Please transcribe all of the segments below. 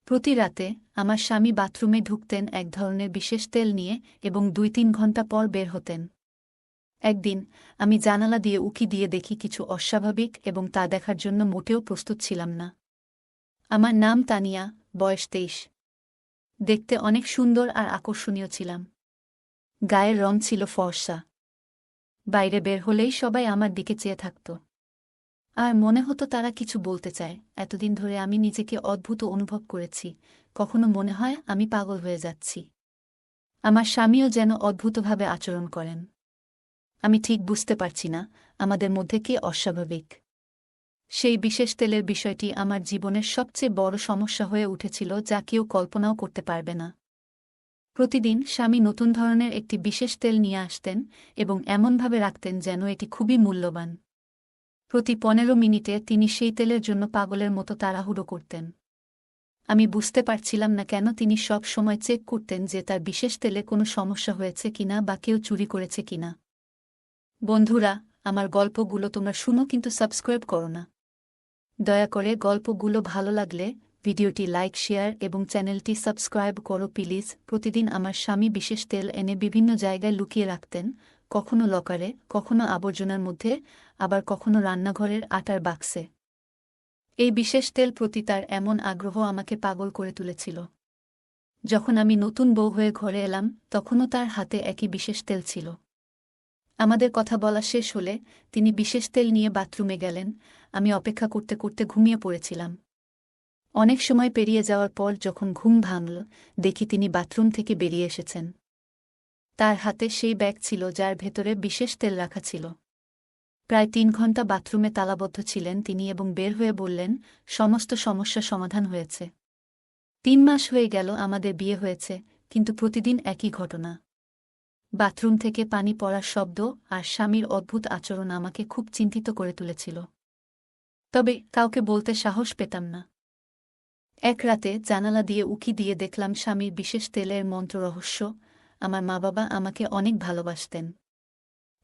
প্রতি রাতে আমার স্বামী বাথরুমে ঢুকতেন এক ধরনের বিশেষ তেল নিয়ে এবং ২-৩ ঘণ্টা পর বের হতেন। একদিন আমি জানালা দিয়ে উঁকি দিয়ে দেখি কিছু অস্বাভাবিক এবং তা দেখার জন্য মোটেও প্রস্তুত ছিলাম না। আমার নাম তানিয়া, বয়স ২৩। দেখতে অনেক সুন্দর আর আকর্ষণীয় ছিলাম। গায়ের রং ছিল ফর্সা। বাইরে বের হলেই সবাই আমার দিকে চেয়ে থাকত। আর মনে হতো তারা কিছু বলতে চায়। এতদিন ধরে আমি নিজেকে অদ্ভুত অনুভব করেছি, কখনো মনে হয় আমি পাগল হয়ে যাচ্ছি। আমার স্বামীও যেন অদ্ভুতভাবে আচরণ করেন। আমি ঠিক বুঝতে পারছি না আমাদের মধ্যে কে অস্বাভাবিক। সেই বিশেষ তেলের বিষয়টি আমার জীবনের সবচেয়ে বড় সমস্যা হয়ে উঠেছিল, যা কেউ কল্পনাও করতে পারবে না। প্রতিদিন স্বামী নতুন ধরনের একটি বিশেষ তেল নিয়ে আসতেন এবং এমনভাবে রাখতেন যেন এটি খুবই মূল্যবান। প্রতি ১৫ মিনিটে তিনি সেই তেলের জন্য পাগলের মতো তাড়াহুড়ো করতেন। আমি বুঝতে পারছিলাম না কেন তিনি সব সময় চেক করতেন যে তার বিশেষ তেলে কোনো সমস্যা হয়েছে কিনা বা কেউ চুরি করেছে কিনা। বন্ধুরা, আমার গল্পগুলো তোমরা শুনো কিন্তু সাবস্ক্রাইব করো না। দয়া করে গল্পগুলো ভালো লাগলে ভিডিওটি লাইক, শেয়ার এবং চ্যানেলটি সাবস্ক্রাইব করো প্লিজ। প্রতিদিন আমার স্বামী বিশেষ তেল এনে বিভিন্ন জায়গায় লুকিয়ে রাখতেন, কখনো লকারে, কখনো আবর্জনার মধ্যে, আবার কখনো রান্নাঘরের আটার বাক্সে। এই বিশেষ তেল প্রতি তার এমন আগ্রহ আমাকে পাগল করে তুলেছিল। যখন আমি নতুন বউ হয়ে ঘরে এলাম, তখনও তার হাতে একই বিশেষ তেল ছিল। আমাদের কথা বলা শেষ হলে তিনি বিশেষ তেল নিয়ে বাথরুমে গেলেন। আমি অপেক্ষা করতে করতে ঘুমিয়ে পড়েছিলাম। অনেক সময় পেরিয়ে যাওয়ার পর যখন ঘুম ভাঙল, দেখি তিনি বাথরুম থেকে বেরিয়ে এসেছেন। তার হাতে সেই ব্যাগ ছিল যার ভেতরে বিশেষ তেল রাখা ছিল। প্রায় ৩ ঘণ্টা বাথরুমে তালাবদ্ধ ছিলেন তিনি এবং বের হয়ে বললেন, সমস্ত সমস্যা সমাধান হয়েছে। ৩ মাস হয়ে গেল আমাদের বিয়ে হয়েছে, কিন্তু প্রতিদিন একই ঘটনা। বাথরুম থেকে পানি পড়ার শব্দ আর স্বামীর অদ্ভুত আচরণ আমাকে খুব চিন্তিত করে তুলেছিল। তবে কাউকে বলতে সাহস পেতাম না। এক রাতে জানালা দিয়ে উঁকি দিয়ে দেখলাম স্বামীর বিশেষ তেলের মন্ত্ররহস্য। আমার মা-বাবা আমাকে অনেক ভালোবাসতেন।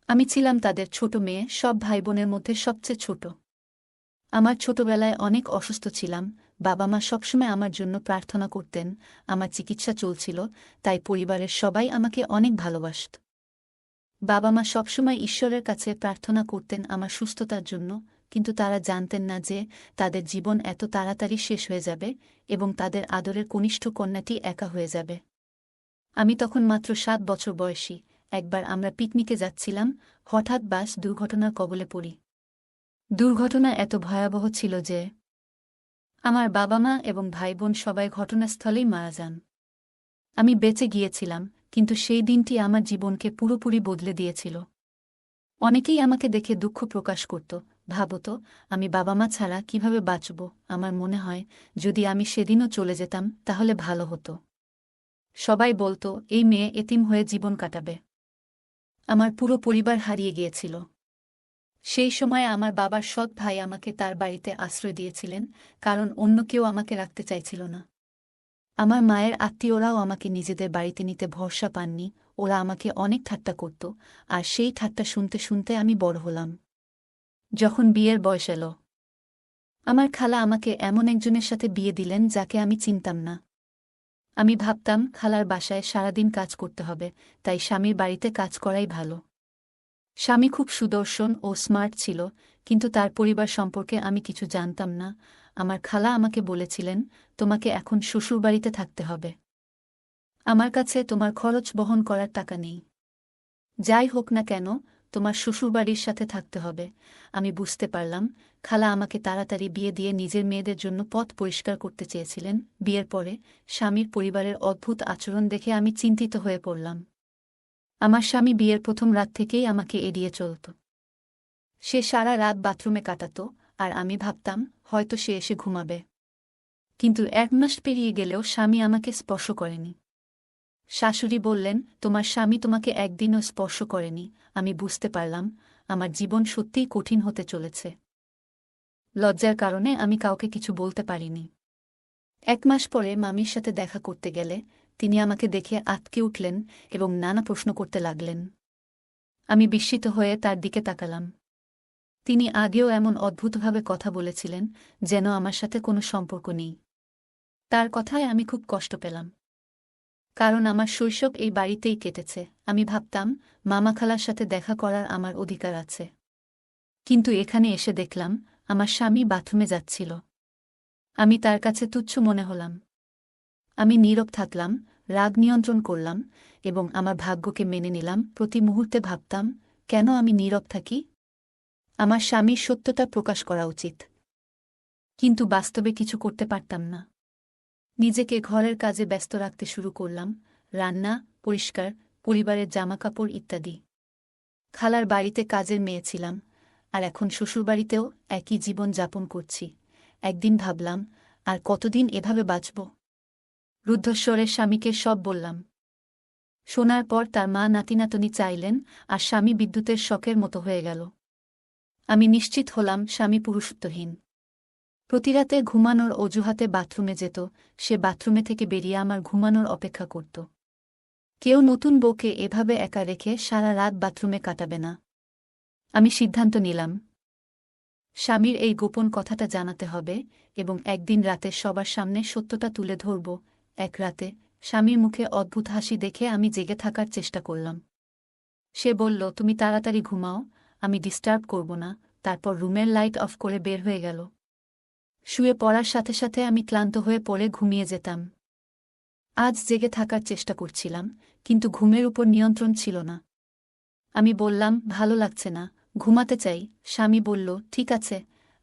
আমি ছিলাম তাদের ছোট মেয়ে, সব ভাইবোনের মধ্যে সবচেয়ে ছোট। আমার ছোটবেলায় অনেক অসুস্থ ছিলাম। বাবা-মা সবসময় আমার জন্য প্রার্থনা করতেন। আমার চিকিৎসা চলছিল, তাই পরিবারের সবাই আমাকে অনেক ভালোবাসত। বাবা-মা সবসময় ঈশ্বরের কাছে প্রার্থনা করতেন আমার সুস্থতার জন্য, কিন্তু তারা জানতেন না যে তাদের জীবন এত তাড়াতাড়ি শেষ হয়ে যাবে এবং তাদের আদরের কনিষ্ঠ কন্যাটি একা হয়ে যাবে। আমি তখন মাত্র ৭ বছর বয়সী। একবার আমরা পিকনিকে যাচ্ছিলাম, হঠাৎ বাস দুর্ঘটনার কবলে পড়ি। দুর্ঘটনা এত ভয়াবহ ছিল যে আমার বাবা-মা এবং ভাই-বোন সবাই ঘটনাস্থলেই মারা যান। আমি বেঁচে গিয়েছিলাম, কিন্তু সেই দিনটি আমার জীবনকে পুরোপুরি বদলে দিয়েছিল। অনেকেই আমাকে দেখে দুঃখ প্রকাশ করত, ভাবত আমি বাবা-মা ছাড়া কিভাবে বাঁচব। আমার মনে হয় যদি আমি সেদিনও চলে যেতাম তাহলে ভালো হতো। সবাই বলতো এই মেয়ে এতিম হয়ে জীবন কাটাবে। আমার পুরো পরিবার হারিয়ে গিয়েছিল। সেই সময় আমার বাবার সৎ ভাই আমাকে তার বাড়িতে আশ্রয় দিয়েছিলেন, কারণ অন্য কেউ আমাকে রাখতে চাইছিল না। আমার মায়ের আত্মীয়রাও আমাকে নিজেদের বাড়িতে নিতে ভরসা পাননি। ওরা আমাকে অনেক ঠাট্টা করত, আর সেই ঠাট্টা শুনতে শুনতে আমি বড় হলাম। যখন বিয়ের বয়স এল, আমার খালা আমাকে এমন একজনের সাথে বিয়ে দিলেন যাকে আমি চিনতাম না। আমি ভাবতাম খালার বাসায় সারাদিন কাজ করতে হবে, তাই স্বামীর বাড়িতে কাজ করাই ভালো। স্বামী খুব সুদর্শন ও স্মার্ট ছিল, কিন্তু তার পরিবার সম্পর্কে আমি কিছু জানতাম না। আমার খালা আমাকে বলেছিলেন, তোমাকে এখন শ্বশুরবাড়িতে থাকতে হবে। আমার কাছে তোমার খরচ বহন করার টাকা নেই। যাই হোক না কেন, তোমার শ্বশুরবাড়ির সাথে থাকতে হবে। আমি বুঝতে পারলাম খালা আমাকে তাড়াতাড়ি বিয়ে দিয়ে নিজের মেয়েদের জন্য পথ পরিষ্কার করতে চেয়েছিলেন। বিয়ের পরে স্বামীর পরিবারের অদ্ভুত আচরণ দেখে আমি চিন্তিত হয়ে পড়লাম। আমার স্বামী বিয়ের প্রথম রাত থেকেই আমাকে এড়িয়ে চলত। সে সারা রাত বাথরুমে কাটাত, আর আমি ভাবতাম হয়তো সে এসে ঘুমাবে। কিন্তু ১ মাস পেরিয়ে গেলেও স্বামী আমাকে স্পর্শ করেনি। শাশুড়ি বললেন, তোমার স্বামী তোমাকে একদিনও স্পর্শ করেনি। আমি বুঝতে পারলাম আমার জীবন সত্যিই কঠিন হতে চলেছে। লজ্জার কারণে আমি কাউকে কিছু বলতে পারিনি। ১ মাস পরে মামির সাথে দেখা করতে গেলে তিনি আমাকে দেখে আঁতকে উঠলেন এবং নানা প্রশ্ন করতে লাগলেন। আমি বিস্মিত হয়ে তার দিকে তাকালাম। তিনি আগেও এমন অদ্ভুতভাবে কথা বলেছিলেন, যেন আমার সাথে কোনো সম্পর্ক নেই। তার কথায় আমি খুব কষ্ট পেলাম। কারণ আমার শৈশব এই বাড়িতেই কেটেছে। আমি ভাবতাম মামা খালার সাথে দেখা করার আমার অধিকার আছে। কিন্তু এখানে এসে দেখলাম আমার স্বামী বাথরুমে যাচ্ছিল। আমি তার কাছে তুচ্ছ মনে হলাম। আমি নীরব থাকলাম, রাগ নিয়ন্ত্রণ করলাম এবং আমার ভাগ্যকে মেনে নিলাম। প্রতি মুহূর্তে ভাবতাম, কেন আমি নীরব থাকি? আমার স্বামীর সত্যতা প্রকাশ করা উচিত। কিন্তু বাস্তবে কিছু করতে পারতাম না। নিজেকে ঘরের কাজে ব্যস্ত রাখতে শুরু করলাম, রান্না, পরিষ্কার, পরিবারের জামাকাপড় ইত্যাদি। খালার বাড়িতে কাজের মেয়ে ছিলাম, আর এখন শ্বশুরবাড়িতেও একই জীবন যাপন করছি। একদিন ভাবলাম, আর কতদিন এভাবে বাঁচব? রুদ্ধস্বরের স্বামীকে সব বললাম। শোনার পর তার মা নাতিনাতনি চাইলেন, আর স্বামী বিদ্যুতের শকের মতো হয়ে গেল। আমি নিশ্চিত হলাম স্বামী পুরুষত্বহীন। প্রতিরাতে ঘুমানোর অজুহাতে বাথরুমে যেত, সে বাথরুমে থেকে বেরিয়ে আমার ঘুমানোর অপেক্ষা করত। কেউ নতুন বউকে এভাবে একা রেখে সারা রাত বাথরুমে কাটাবে না। আমি সিদ্ধান্ত নিলাম, স্বামীর এই গোপন কথাটা জানাতে হবে এবং একদিন রাতে সবার সামনে সত্যটা তুলে ধরব। এক রাতে স্বামীর মুখে অদ্ভুত হাসি দেখে আমি জেগে থাকার চেষ্টা করলাম। সে বলল, তুমি তাড়াতাড়ি ঘুমাও, আমি ডিস্টার্ব করব না। তারপর রুমের লাইট অফ করে বের হয়ে গেল। শুয়ে পড়ার সাথে সাথে আমি ক্লান্ত হয়ে পড়ে ঘুমিয়ে যেতাম। আজ জেগে থাকার চেষ্টা করছিলাম, কিন্তু ঘুমের উপর নিয়ন্ত্রণ ছিল না। আমি বললাম, ভালো লাগছে না, ঘুমাতে চাই। স্বামী বলল, ঠিক আছে।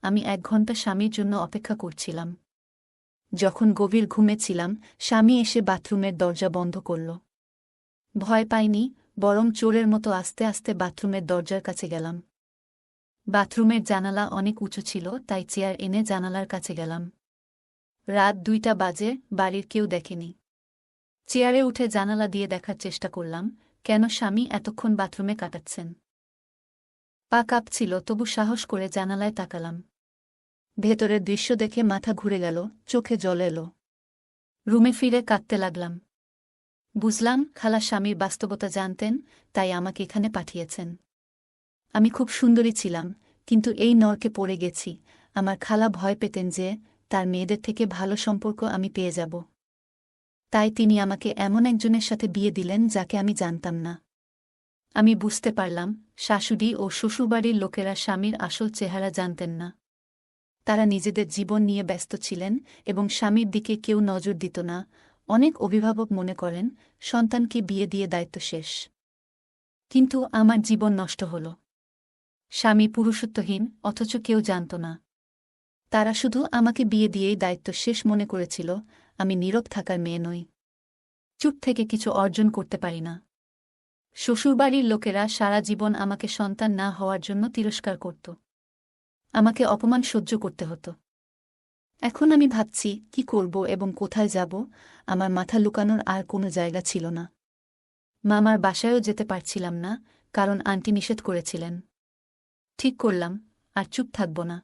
আমি 1 ঘন্টা স্বামীর জন্য অপেক্ষা করছিলাম। যখন গভীর ঘুমে ছিলাম, স্বামী এসে বাথরুমের দরজা বন্ধ করল। ভয় পাইনি, বরং চোরের মতো আস্তে আস্তে বাথরুমের দরজার কাছে গেলাম। বাথরুমের জানালা অনেক উঁচু ছিল, তাই চেয়ার এনে জানালার কাছে গেলাম। রাত 2টা বাজে, বাড়ির কেউ দেখেনি। চেয়ারে উঠে জানালা দিয়ে দেখার চেষ্টা করলাম, কেন স্বামী এতক্ষণ বাথরুমে কাটাচ্ছেন। পা কাঁপছিল, তবু সাহস করে জানালায় তাকালাম। ভেতরের দৃশ্য দেখে মাথা ঘুরে গেল, চোখে জল এলো। রুমে ফিরে কাঁদতে লাগলাম। বুঝলাম, খালা স্বামীর বাস্তবতা জানতেন, তাই আমাকে এখানে পাঠিয়েছেন। আমি খুব সুন্দরী ছিলাম, কিন্তু এই নরকে পড়ে গেছি। আমার খালা ভয় পেতেন যে তার মেয়েদের থেকে ভালো সম্পর্ক আমি পেয়ে যাব। তাই তিনি আমাকে এমন একজনের সাথে বিয়ে দিলেন যাকে আমি জানতাম না। আমি বুঝতে পারলাম, শাশুড়ি ও শ্বশুরবাড়ির লোকেরা স্বামীর আসল চেহারা জানতেন না। তারা নিজেদের জীবন নিয়ে ব্যস্ত ছিলেন এবং স্বামীর দিকে কেউ নজর দিত না। অনেক অভিভাবক মনে করেন সন্তানকে বিয়ে দিয়ে দায়িত্ব শেষ। কিন্তু আমার জীবন নষ্ট হল। স্বামী পুরুষত্বহীন, অথচ কেউ জানত না। তারা শুধু আমাকে বিয়ে দিয়েই দায়িত্ব শেষ মনে করেছিল। আমি নীরব থাকার মেয়ে নই। চুপ থেকে কিছু অর্জন করতে পারি না। শ্বশুরবাড়ির লোকেরা সারা জীবন আমাকে সন্তান না হওয়ার জন্য তিরস্কার করত। আমাকে অপমান সহ্য করতে হতো। এখন আমি ভাবছি, কি করব এবং কোথায় যাব। আমার মাথা লুকানোর আর কোনো জায়গা ছিল না। মামার বাসায়ও যেতে পারছিলাম না, কারণ আন্টি নিষেধ করেছিলেন। ঠিক করলাম, আর চুপ থাকব না।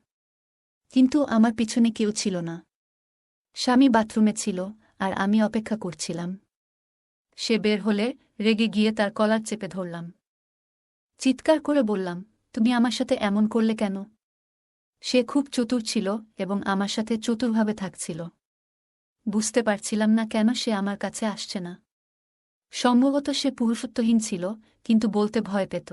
কিন্তু আমার পিছনে কেউ ছিল না। স্বামী বাথরুমে ছিল, আর আমি অপেক্ষা করছিলাম। সে বের হলে রেগে গিয়ে তার কলার চেপে ধরলাম। চিৎকার করে বললাম, তুমি আমার সাথে এমন করলে কেন? সে খুব চতুর ছিল এবং আমার সাথে চতুরভাবে থাকছিল। বুঝতে পারছিলাম না কেন সে আমার কাছে আসছে না। সম্ভবত সে পুরুষত্বহীন ছিল, কিন্তু বলতে ভয় পেত।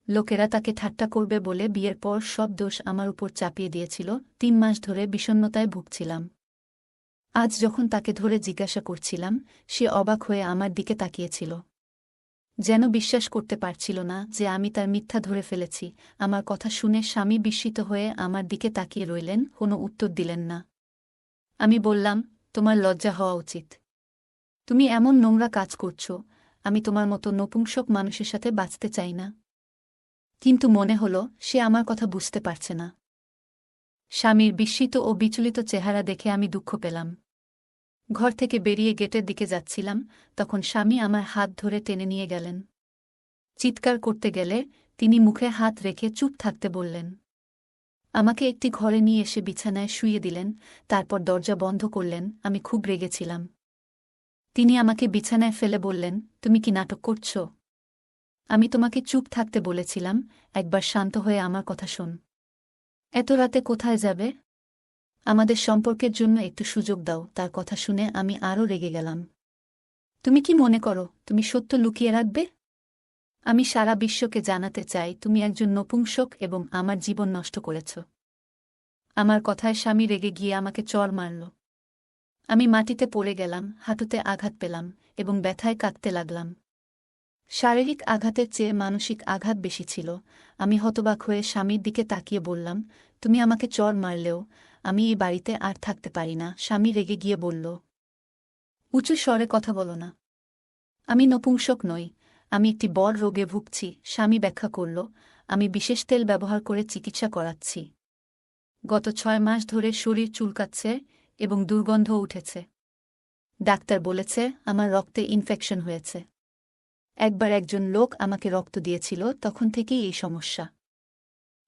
লোকেরা তাকে ঠাট্টা করবে বলে বিয়ের পর সব দোষ আমার উপর চাপিয়ে দিয়েছিল। 3 মাস ধরে বিষণ্ণতায় ভুগছিলাম। আজ যখন তাকে ধরে জিজ্ঞাসা করছিলাম, সে অবাক হয়ে আমার দিকে তাকিয়েছিল। যেন বিশ্বাস করতে পারছিল না যে আমি তার মিথ্যা ধরে ফেলেছি। আমার কথা শুনে স্বামী বিস্মিত হয়ে আমার দিকে তাকিয়ে রইলেন, কোনো উত্তর দিলেন না। আমি বললাম, তোমার লজ্জা হওয়া উচিত। তুমি এমন নোংরা কাজ করছ। আমি তোমার মতো নপুংসক মানুষের সাথে বাঁচতে চাই না। কিন্তু মনে হলো সে আমার কথা বুঝতে পারছে না। স্বামীর বিস্মিত ও বিচলিত চেহারা দেখে আমি দুঃখ পেলাম। ঘর থেকে বেরিয়ে গেটের দিকে যাচ্ছিলাম, তখন স্বামী আমার হাত ধরে টেনে নিয়ে গেলেন। চিৎকার করতে গেলে তিনি মুখে হাত রেখে চুপ থাকতে বললেন। আমাকে একটি ঘরে নিয়ে এসে বিছানায় শুইয়ে দিলেন, তারপর দরজা বন্ধ করলেন। আমি খুব রেগেছিলাম। তিনি আমাকে বিছানায় ফেলে বললেন, তুমি কি নাটক করছ? আমি তোমাকে চুপ থাকতে বলেছিলাম, একবার শান্ত হয়ে আমার কথা শোন। এত রাতে কোথায় যাবে? আমাদের সম্পর্কের জন্য একটু সুযোগ দাও। তার কথা শুনে আমি আরও রেগে গেলাম। তুমি কি মনে করো তুমি সত্য লুকিয়ে রাখবে? আমি সারা বিশ্বকে জানাতে চাই তুমি একজন নপুংসক এবং আমার জীবন নষ্ট করেছ। আমার কথায় স্বামী রেগে গিয়ে আমাকে চড় মারল। আমি মাটিতে পড়ে গেলাম, হাঁটুতে আঘাত পেলাম এবং ব্যথায় কাঁদতে লাগলাম। শারীরিক আঘাতের চেয়ে মানসিক আঘাত বেশি ছিল। আমি হতবাক হয়ে স্বামীর দিকে তাকিয়ে বললাম, তুমি আমাকে চড় মারলেও আমি এই বাড়িতে আর থাকতে পারি না। স্বামী রেগে গিয়ে বলল, উঁচু স্বরে কথা বলো না। আমি নপুংসক নই, আমি একটি বড় রোগে ভুগছি। স্বামী ব্যাখ্যা করল, আমি বিশেষ তেল ব্যবহার করে চিকিৎসা করাচ্ছি। গত 6 মাস ধরে শরীর চুলকাচ্ছে এবং দুর্গন্ধ উঠেছে। ডাক্তার বলেছে আমার রক্তে ইনফেকশন হয়েছে। একবার একজন লোক আমাকে রক্ত দিয়েছিল, তখন থেকেই এই সমস্যা।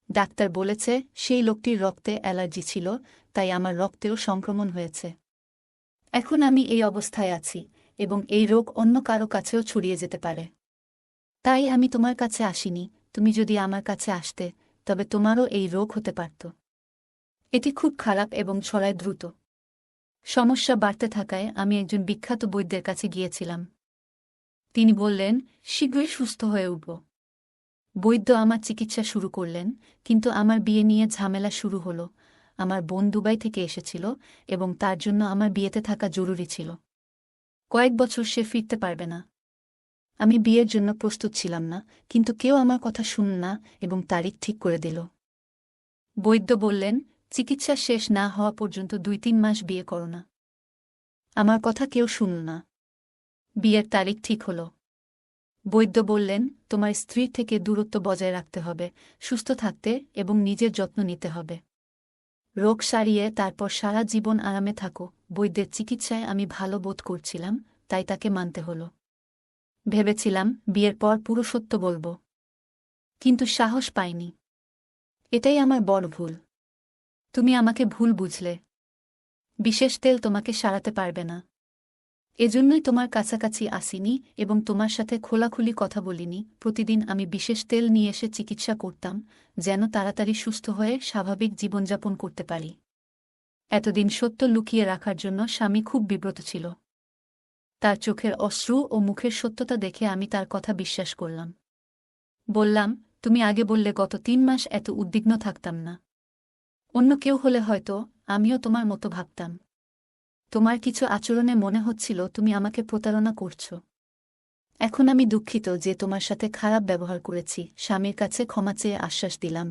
ডাক্তার বলেছে সেই লোকটির রক্তে অ্যালার্জি ছিল, তাই আমার রক্তেও সংক্রমণ হয়েছে। এখন আমি এই অবস্থায় আছি এবং এই রোগ অন্য কারো কাছেও ছড়িয়ে যেতে পারে। তাই আমি তোমার কাছে আসিনি। তুমি যদি আমার কাছে আসতে তবে তোমারও এই রোগ হতে পারত। এটি খুব খারাপ এবং ছড়ায় দ্রুত। সমস্যা বাড়তে থাকায় আমি একজন বিখ্যাত বৈদ্যের কাছে গিয়েছিলাম। তিনি বললেন শীঘ্রই সুস্থ হয়ে উঠব। বৈদ্য আমার চিকিৎসা শুরু করলেন, কিন্তু আমার বিয়ে নিয়ে ঝামেলা শুরু হলো। আমার বোন দুবাই থেকে এসেছিল এবং তার জন্য আমার বিয়েতে থাকা জরুরি ছিল। কয়েক বছর সে ফিরতে পারবে না। আমি বিয়ের জন্য প্রস্তুত ছিলাম না, কিন্তু কেউ আমার কথা শুনল না এবং তারিখ ঠিক করে দিল। বৈদ্য বললেন চিকিৎসা শেষ না হওয়া পর্যন্ত 2-3 মাস বিয়ে করো না। আমার কথা কেউ শুনল না। বিয়ের তারিখ ঠিক হল। বৈদ্য বললেন তোমার স্ত্রীর থেকে দূরত্ব বজায় রাখতে হবে, সুস্থ থাকতে এবং নিজের যত্ন নিতে হবে। রোগ সারিয়ে তারপর সারা জীবন আরামে থাকো। বৈদ্যের চিকিৎসায় আমি ভালো বোধ করছিলাম, তাই তাকে মানতে হল। ভেবেছিলাম বিয়ের পর পুরো সত্য বলব, কিন্তু সাহস পাইনি। এটাই আমার বড় ভুল। তুমি আমাকে ভুল বুঝলে। বিশেষ তেল তোমাকে সারাতে পারবে না। এজন্যই তোমার কাছাকাছি আসিনি এবং তোমার সাথে খোলাখুলি কথা বলিনি। প্রতিদিন আমি বিশেষ তেল নিয়ে এসে চিকিৎসা করতাম, যেন তাড়াতাড়ি সুস্থ হয়ে স্বাভাবিক জীবনযাপন করতে পারি। এতদিন সত্য লুকিয়ে রাখার জন্য স্বামী খুব বিব্রত ছিল। তার চোখের অশ্রু ও মুখের সত্যতা দেখে আমি তার কথা বিশ্বাস করলাম। বললাম, তুমি আগে বললে গত 3 মাস এত উদ্বিগ্ন থাকতাম না। অন্য কেউ হলে হয়তো আমিও তোমার মতো ভাবতাম। তোমার কিছু আচরণে মনে হচ্ছিল তুমি আমাকে প্রতারণা করছ। এখন আমি দুঃখিত যে তোমার সাথে খারাপ ব্যবহার করেছি। স্বামীর কাছে ক্ষমা চেয়ে আশ্বাস দিলাম,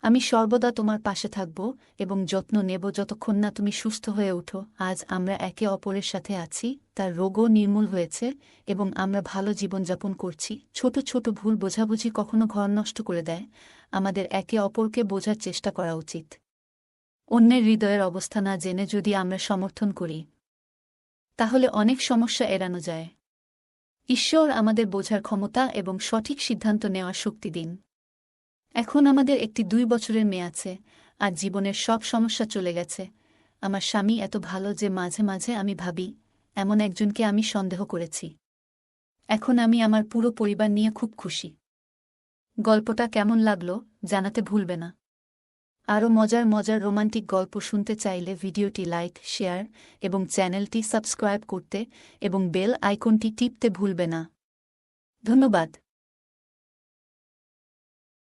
আমি সর্বদা তোমার পাশে থাকব এবং যত্ন নেব যতক্ষণ না তুমি সুস্থ হয়ে ওঠো। আজ আমরা একে অপরের সাথে আছি, তার রোগও নির্মূল হয়েছে এবং আমরা ভালো জীবনযাপন করছি। ছোট ছোট ভুল বোঝাবুঝি কখনো ঘর নষ্ট করে দেয়। আমাদের একে অপরকে বোঝার চেষ্টা করা উচিত। অন্যের হৃদয়ের অবস্থা না জেনে যদি আমরা সমর্থন করি, তাহলে অনেক সমস্যা এড়ানো যায়। ঈশ্বর আমাদের বোঝার ক্ষমতা এবং সঠিক সিদ্ধান্ত নেওয়ার শক্তি দিন। এখন আমাদের একটি 2 বছরের মেয়ে আছে, আর জীবনের সব সমস্যা চলে গেছে। আমার স্বামী এত ভালো যে মাঝে মাঝে আমি ভাবি এমন একজনকে আমি সন্দেহ করেছি। এখন আমি আমার পুরো পরিবার নিয়ে খুব খুশি। গল্পটা কেমন লাগলো জানাতে ভুলবে না। আরও মজার মজার রোমান্টিক গল্প শুনতে চাইলে ভিডিওটি লাইক, শেয়ার এবং চ্যানেলটি সাবস্ক্রাইব করতে এবং বেল আইকনটি টিপতে ভুলবে না। ধন্যবাদ।